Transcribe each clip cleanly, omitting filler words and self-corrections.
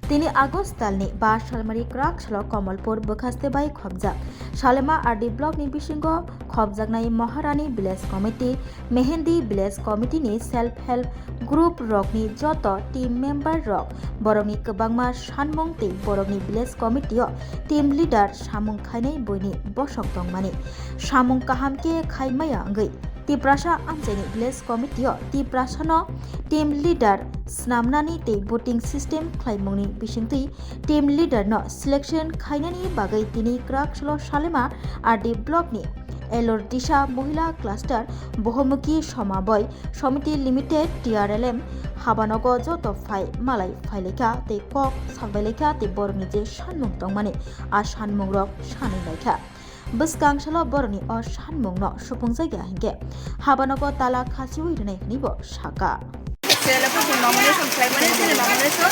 তিনি আগস্ট दाननि 5 सालमारि क्राकसल कमलपुर बोखास्तेबाय खबजाक सालेमा आरडी ब्लकनि बिसिंग खबजाकनाय Maharani village committee Mehendi village कमिटीनि सेल्फ हेल्प ग्रुप रकनि जत टीम मेम्बार रक बरकनि गोबांमा सानमुं तै बरकनि विलेज कमिटीआव टीम लीडर सामुं खायनाय बयनि बसक दंमानि सामुं काहामके खायमाया गै तिप्रासा आमजायनि विलेज कमिटीआव तिप्रासानो टीम लीडर स्नामनानि तै भोटिंग सिस्टेम खायमुंनि बिसिंतै टीम लीडरनो सिलेक्शन खायनायनि बागै तिनि क्राकसल सालेमा आरडी ब्लकनि एलोर दिशा महिला क्लास्टार बहुमुखी समाबय समिति लिमिटेड टीआरएलएम हाबानग जत फाइ मालाय फाइलेखा तै कक साबायलेखा तै बरनि जे सानमुं दंमानि आ सानमुं रक सानै लायखा बसगांसल बरनि अ सानमुंनो सुफुं जायगा हिंगे हाबानग ताला खासिउ इरनाय हनिबो साका নমিনেশন মানে নমিনেশন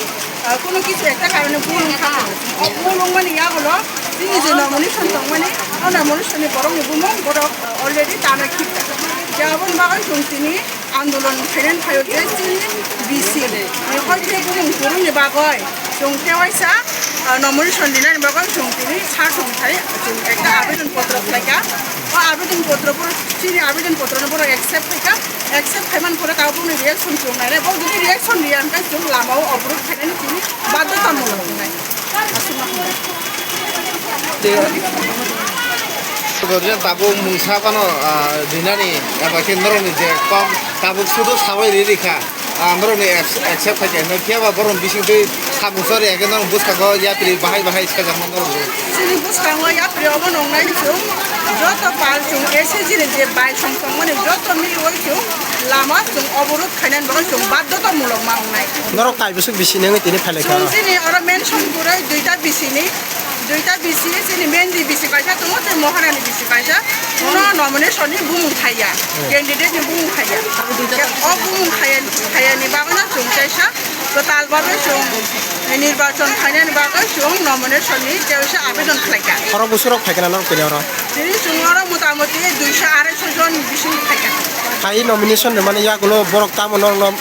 কোনো কিছু একটা কারণে ভুল থাকে ভুল মানে ইয়া হলো তিনি যে নমিনেশন দं মানে নমিনেশনनि বরং বুমং বড় অলরেডি তানা খিতা যেমন বাগান সংসিনি আন্দোলন ফেরেন ফায়তে তিনি বিসি হয়তো বুমং বরংनि বাগয় সংতেওয়াইসা নমিনেশন দিনার বাগান সংসিনি সার সংসারে একটা আবেদনপত্র লাইকা ও আবেদনপত্র তিনি আবেদনপত্রनि বড় एक्सेप्ट खायमान परे गावनि रिएक्शन जोंनाय रे जुदि रिएक्शन दिया ओमफ्राय जों लामायाव अबरोध खायनायनि जोंनि बाध्यतामूलक होनाय ताबुक मुंसाबानो दिनानि एबा केन्द्रनि जे कम ताबुक सुदु साबाय रिखा आमरनि एक्सेप्ट खायते नखियाबा बरन बिसिंदै सामुसर एगेन बुसकागो यात्रि बाहाय बाहाय सकाजामन दं सिनि बुसकागो यात्रि अबो नंनाय जों যত পাল जों एसएजिनि जे बाय संसं माने যত मिवै जों लामा जों अबरोध खायनायनि बागै जों बाध्यतामूलक मावनाय नर कायबसु बिसिनि तिनि फायलेखा जों दिनै आरो मेनसन करे दुइटा बिसि जोंनि मेनलि बिसि कायसा दङ जे महारानी बिसि कायसा उन नमिनेशननि बुमुं थाया कैंडिडेटनि बुमुं थाया अ बुमुं थायानि बागैनो जों कायसा गोतालबाबो जों निर्वाचन खायनायनि बागै जों नमिनेशननि जेवसे आवेदन खालायगा खर बोसोराव फायगोना नर कइनार दिनै जों आरो मतामति 200-250 जन बिसिं फायगा खाय नमिनेशन माने यागुलो बरक तामनर नम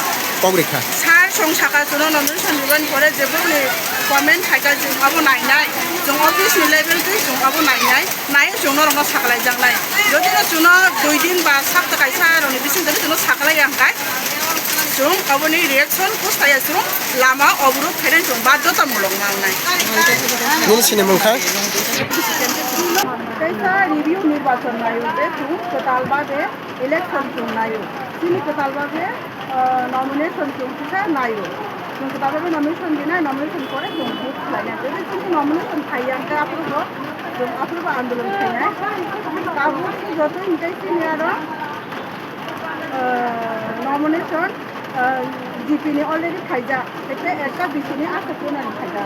पग्रिखा सार संसाका जों नमिनेशन दिबान परे जेबोनि कमेन्ट थायगा जों आबो नायनाय जों अफिसनि लेभेल दै जों आबो नाय जों नरंगा साखलाय जांलाय যদি जों 2 दिन बा साप्ता कायसा आरोनि बिसिं जों साखलाय आंगाय जों गावनि रिएक्शन पुस्ताया जों लामा अबरोध खायनाय जों बाध्यतामूलक मावनाय निल सिनेमुखा कैसा रिव्यू निर्वाचन नायो जे जों गोतालबाबे इलेक्शन जों नायो सिनि गोतालबाबे नमिनेशन जों किसा नायो जों गोतालबाबे नमिनेशन दिना नमिनेशन करे जों बुक खालायना जे जों नमिनेशन खाययांका आप्रुबो जों आप्रुबो आंदोलन खायनाय काबु जतो हिंदै सिनि आरो नमिनेशन जीपीनि अलरेडी खायजा एते एका बिसिनि आसाखौनानै खायजा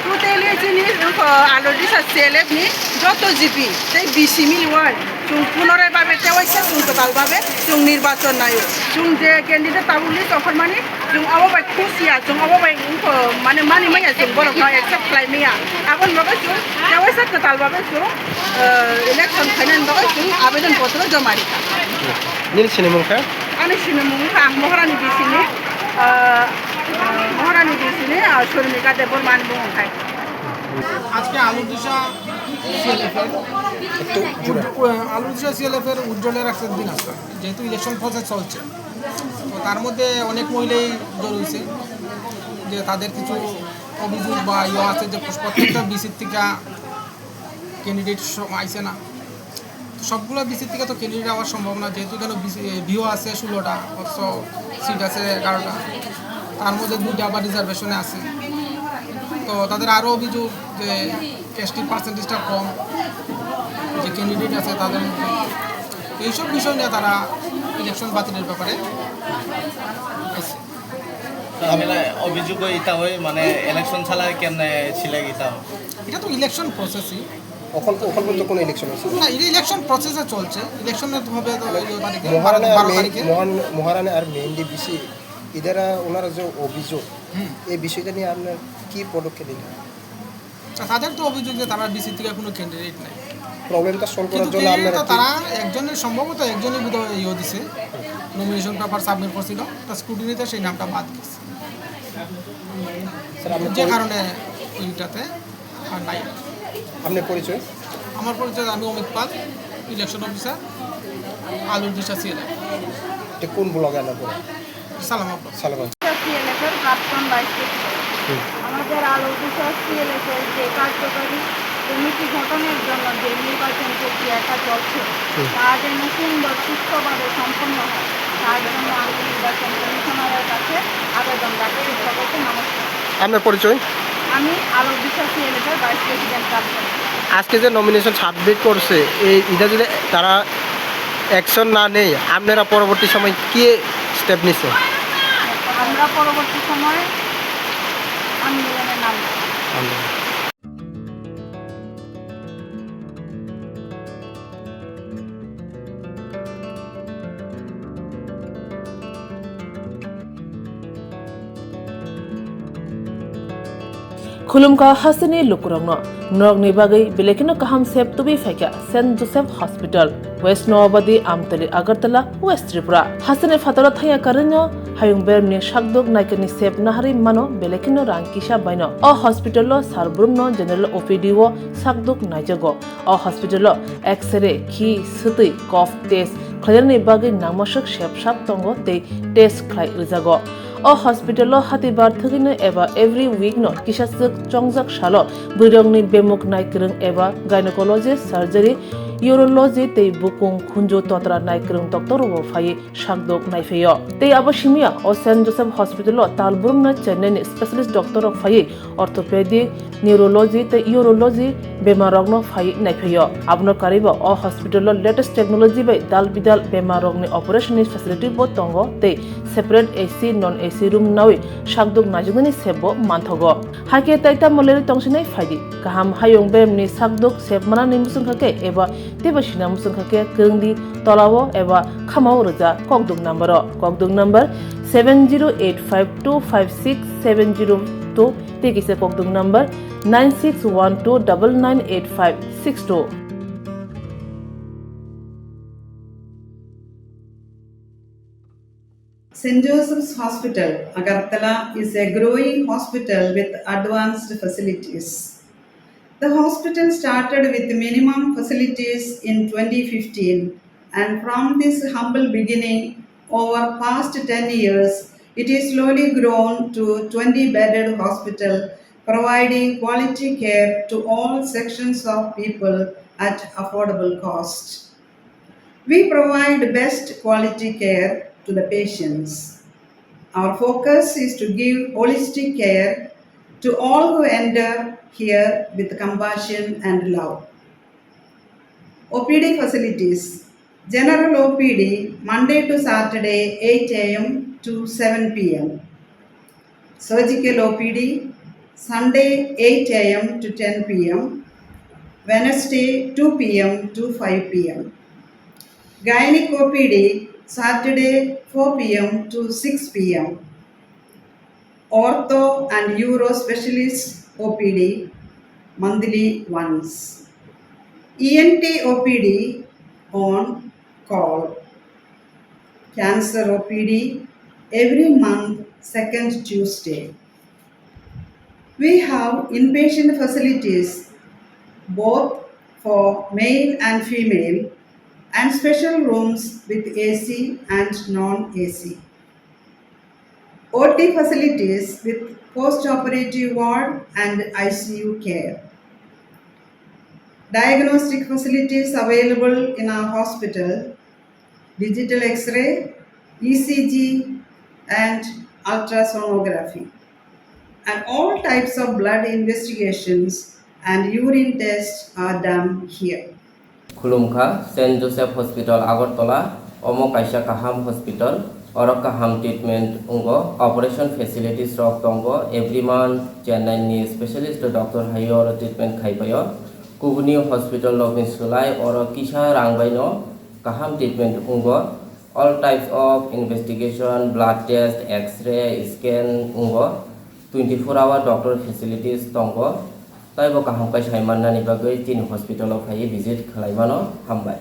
टोटेली जोंनि आलरेडी सेलेबनि जत जीपी ते बिसि मिलिवाय जों पुनरायबाबे तेवाइसा जों गोतालबाबे जों निर्वाचन नायो जों जे कैंडिडेट ताबुलि तखन माने जों आबाबाय खुसिया जों आबाबाय माने मानि माया जों बरफना एक्सेप्ट खालायमिया आगन बागै जों तेवाइसा गोतालबाबे जों इलेक्शन खायनायनि बागै जों आवेदनपत्र जमा दिखा निल सिनेमुखा आंनि सिनेमुखा आं महारानी बिसिनि शर्मिका देबरमान बुंखाय আজকে আলুদিশা সিএলএফের উজ্জ্বলের একটা দিন আসছে যেহেতু ইলেকশন প্রসেস চলছে তো তার মধ্যে অনেক মহিলাই জড়িয়েছে যে তাদের কিছু অভিযোগ বা ইয়ে আছে যে প্রত্যেকটা বিসির থেকে ক্যান্ডিডেট আইসে না সবগুলো বিসির থেকে তো ক্যান্ডিডেট হওয়ার সম্ভব না যেহেতু কেন ভিও আছে 16টা অথচ সিট আছে 11টা তার মধ্যে 2টা আবার রিজার্ভেশনে আছে তো তাদের আরও অভিযোগ যে এসটি পার্সেন্টেজটা কম যে ক্যান্ডিডেট আছে তাদের মধ্যে এইসব বিষয় নিয়ে তারা ইলেকশন বাতিলের ব্যাপারে অভিযোগ এটা হয় মানে ইলেকশন ছাড়া কেমনে ছিল এটা তো ইলেকশন প্রসেসই ওখান পর্যন্ত কোনো ইলেকশন আছে না এটা ইলেকশন প্রসেসে চলছে ইলেকশনের হবে তো মহারানী আর মেহেন্দি বিসি ইদারা ওনার যে অভিযোগ এই বিষয়টা নিয়ে আপনার কি পদক্ষেপ নিলেন তাদের তো অভিযোগ যে তারা বিসি থেকে কোনো ক্যান্ডিডেট নাই প্রবলেমটা সলভ করার জন্য আপনারা তারা একজনের সম্ভবত একজনের বিরুদ্ধে ইয়ে দিছে নমিনেশন পেপার সাবমিট করছিল, তা স্ক্রুটিনিতে সেই নামটা বাদ গেছে, স্যার আপনি যে কারণে ওইটাতে আর নাই। আপনার পরিচয়? আমার পরিচয়, আমি অমিত পাল, ইলেকশন অফিসার, আলুর দিশা সিএলএফ, এটা কোন ব্লগে আনা পড়ে? সালামাবাদ। সালামান। সিএলএফের প্রাক্তন ভাইস প্রেসিডেন্ট। আমাদের আলো বিশ্বাস সিএলএফের যে কার্যকরী কমিটি গঠনের জন্য যে নির্বাচন প্রক্রিয়াটা চলছে তা যেন সুন্দর সুস্থভাবে সম্পন্ন হয়, তার জন্য আমি নির্বাচন কমিশনারের কাছে আবেদন রাখছি। সকলকে নমস্কার। আপনার পরিচয়? আমি আলো বিশ্বাস সিএলএফের ভাইস প্রেসিডেন্ট প্রাক্তন। আজকে যে নমিনেশন সাবমিট করছে এটা যদি তারা অ্যাকশন না নেই, আপনারা পরবর্তী সময় কি স্টেপ নিচ্ছে? আমরা পরবর্তী সময়ে আন্দোলনে নামব। खुलुमका हसनी लुकुरंगनो नरगनि बागै बेलेखिनो काहाम सेब तुबि फाइका saint Joseph hospital west Nawabadi Amtali Agartala west Tripura हसने फातरा थाया करनो हायुं बेरमनि शाकदोक नायकनि सेब नाहारि मानो बेलेखिनो रांकिसा बायनो अ हॉस्पिटलो सारब्रुमनो जनरल ओपीडी वो शाकदोक नायजगो अ हॉस्पिटलो एक्सरे खि सुतै कफ टेस्ट खयरनि बागै नामसक सेबसाब तंगो ते टेस्ट खलाय रिजागो अ हॉस्पिटलो हातिबार थगिनो एबा एवरी वीक नो किसासक चंगजाक सालो बुरंगनि बेमुक नायकरं एबा गायनेकोलॉजिस्ट सर्जरी यूरोलॉजी ते बुकुं खुंजो तोत्रा नायकरं डॉक्टर वो फाइ शाकदोक नायफेयो ते आबशिमिया अ सेंट जोसेफ हॉस्पिटलो तालबुरम न चेन्नई स्पेशलिस्ट डॉक्टर फाइ ऑर्थोपेडिक न्यूरोलॉजी ते यूरोलॉजी बेमारगनो फाइ नायफेयो आबनो कारिबो अ हॉस्पिटलो लेटेस्ट टेक्नोलॉजी बाय दाल बिदाल बेमारगनि ऑपरेशन फैसिलिटी बो तंगो ते separate AC non AC room नावे शाकदोक नाजुगनि सेबो मानथगो हाके ताइता मलेरि तंसिनाय फाइदि गाहाम हायुं बेमनि शाकदोक सेबमाना निमुसुंखाके एबा तेबसिना मुसुंखाके गंगदि तलावो एबा खामाव रजा ककदुक number 7085256702 तेकिसे ककदुक number 9612998562 St. Joseph's Hospital, Agartala is a growing hospital with advanced facilities. The hospital started with minimum facilities in 2015, and from this humble beginning, over past 10 years, it is slowly grown to 20-bedded hospital, providing quality care to all sections of people at affordable cost. We provide best quality care to the patients. Our focus is to give holistic care to all who enter here with compassion and love. OPD facilities. General OPD Monday to Saturday 8 a.m. to 7 p.m. Surgical OPD Sunday 8 a.m. to 10 p.m. Wednesday 2 p.m. to 5 p.m. Gynec OPD Saturday 4 p.m. to 6 p.m. Ortho and Uro Specialist OPD monthly once. ENT OPD on call. Cancer OPD every month second Tuesday. We have inpatient facilities both for male and female and special rooms with AC and non-AC. OT facilities with post-operative ward and ICU care. Diagnostic facilities available in our hospital, digital X-ray, ECG and ultrasonography. And all types of blood investigations and urine tests are done here. खुलुमखा saint Joseph hospital Agartala अमो काइसा काहाम hospital और काहाम treatment उंगो operation facilities रक तंगो every month Chennai नि स्पेशलिस्ट डॉक्टर हायो और ट्रीटमेंट खाइबायो कुबुनी हॉस्पिटल लबिन सुलाय और किसा रांगबायनो काहाम ट्रीटमेंट उंगो all types of investigation blood test x-ray scan उंगो 24 आवर डॉक्टर फैसिलिटीज तंगो ताइबो काहाम काइसा माननानि बागै तीन हॉस्पिटल फाइ विजिट खालायबानो हामबाय।